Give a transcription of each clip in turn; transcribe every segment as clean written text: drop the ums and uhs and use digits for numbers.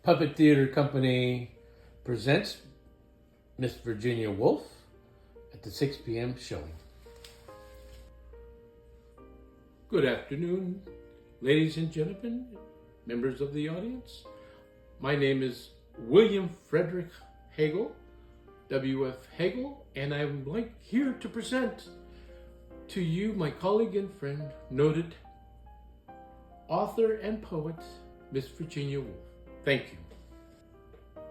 Puppet Theater Company presents Miss Virginia Woolf at the 6 p.m. showing. Good afternoon, ladies and gentlemen, members of the audience. My name is William Frederick Hagel, W.F. Hagel, and I'm here to present to you my colleague and friend, noted author and poet, Miss Virginia Woolf. Thank you.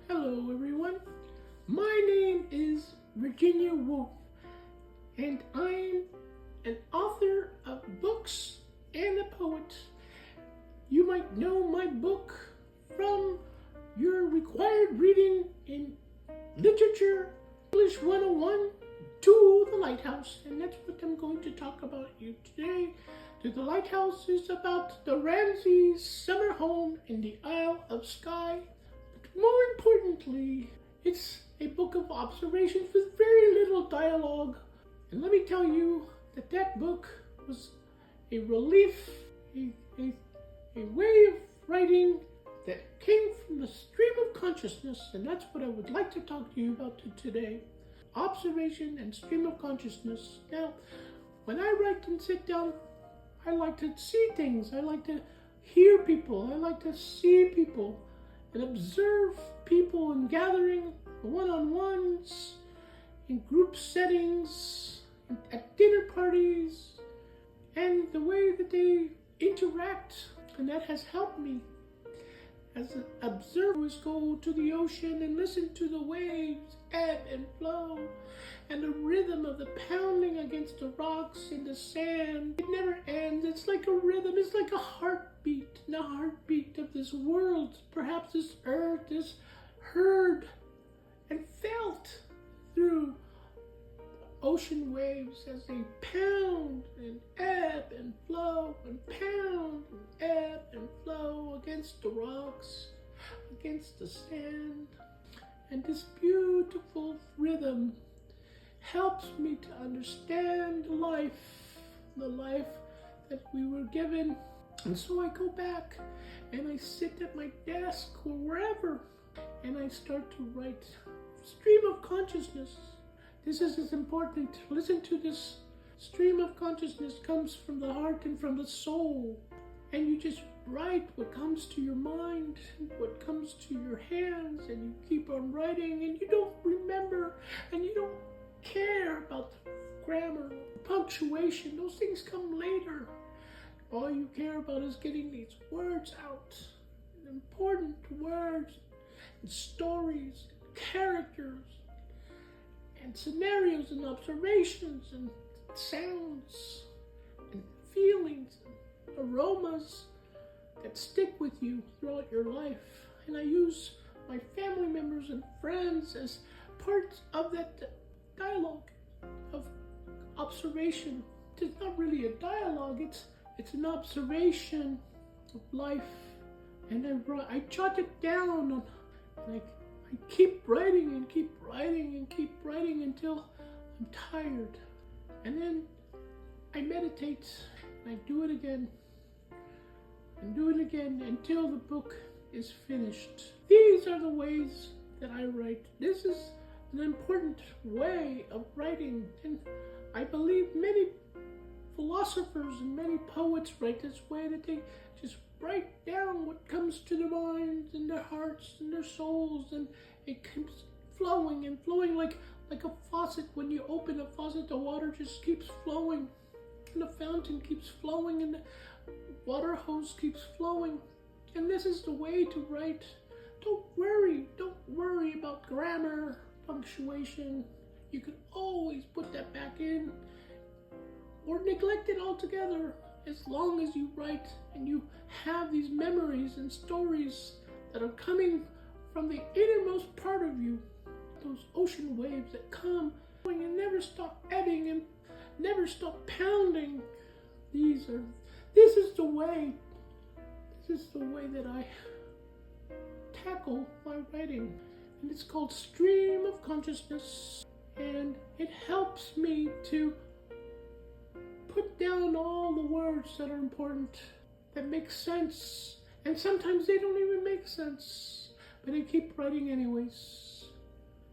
Hello, everyone. My name is Virginia Woolf, and I'm an author of books and a poet. You might know my book from your required reading in Literature English 101, To the Lighthouse, and that's what I'm going to talk about you today. To the Lighthouse is about the Ramsays' summer home in the Isle of Skye. But more importantly, it's a book of observations with very little dialogue. And let me tell you that that book was a relief, a way of writing that came from the stream of consciousness, and that's what I would like to talk to you about today. Observation and stream of consciousness. Now, when I write and sit down, I like to see things. I like to hear people. I like to see people and observe people in gathering, one-on-ones, in group settings, at dinner parties, and the way that they interact. And that has helped me as an observer go to the ocean and listen to the waves ebb and flow and the rhythm of the pounding against the rocks in the sand. It never ends. It's like a rhythm. It's like a heartbeat. And the heartbeat of this world. Perhaps this earth is heard and felt through ocean waves as they pound and ebb and flow and pound and ebb and flow against the rocks, against the sand. And this beautiful rhythm helps me to understand life, the life that we were given. And so I go back and I sit at my desk or wherever and I start to write stream of consciousness. This is important. Listen to this. Stream of consciousness comes from the heart and from the soul. And you just write what comes to your mind, what comes to your hands, and you keep on writing, and you don't remember, and you don't care about grammar, punctuation. Those things come later. All you care about is getting these words out. Important words, and stories, and characters, and scenarios and observations and sounds and feelings and aromas that stick with you throughout your life. And I use my family members and friends as parts of that dialogue of observation. It's not really a dialogue, it's an observation of life. And I jot it down and I keep writing and keep writing and keep writing until I'm tired. And then I meditate and I do it again and do it again until the book is finished. These are the ways that I write. This is an important way of writing, and I believe many philosophers and many poets write this way, that they just write down what comes to their minds and their hearts and their souls, and it keeps flowing and flowing like a faucet. When you open a faucet, the water just keeps flowing, and the fountain keeps flowing, and the water hose keeps flowing. And this is the way to write. Don't worry about grammar, punctuation. You can always put that back in or neglect it altogether, as long as you write and you have these memories and stories that are coming from the innermost part of you. Those ocean waves that come and never stop ebbing and never stop pounding. This is the way that I tackle my writing. And it's called Stream of Consciousness. And it helps me to put down all the words that are important, that make sense, And sometimes they don't even make make sense. But I keep writing anyways.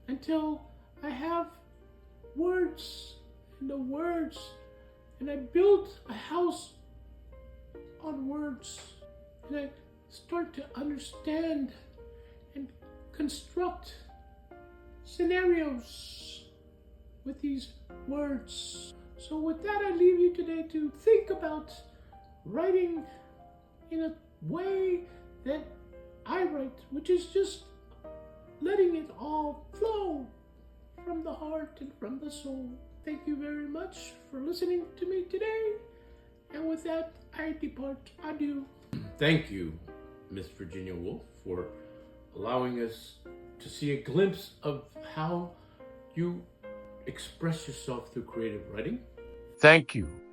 Until I have words and the words. And I build a house on words. And I start to understand and construct scenarios with these words. So with that, I leave you today to think about writing in a way that I write, which is just letting it all flow from the heart and from the soul. Thank you very much for listening to me today. And with that, I depart. Adieu. Thank you, Miss Virginia Woolf, for allowing us to see a glimpse of how you express yourself through creative writing. Thank you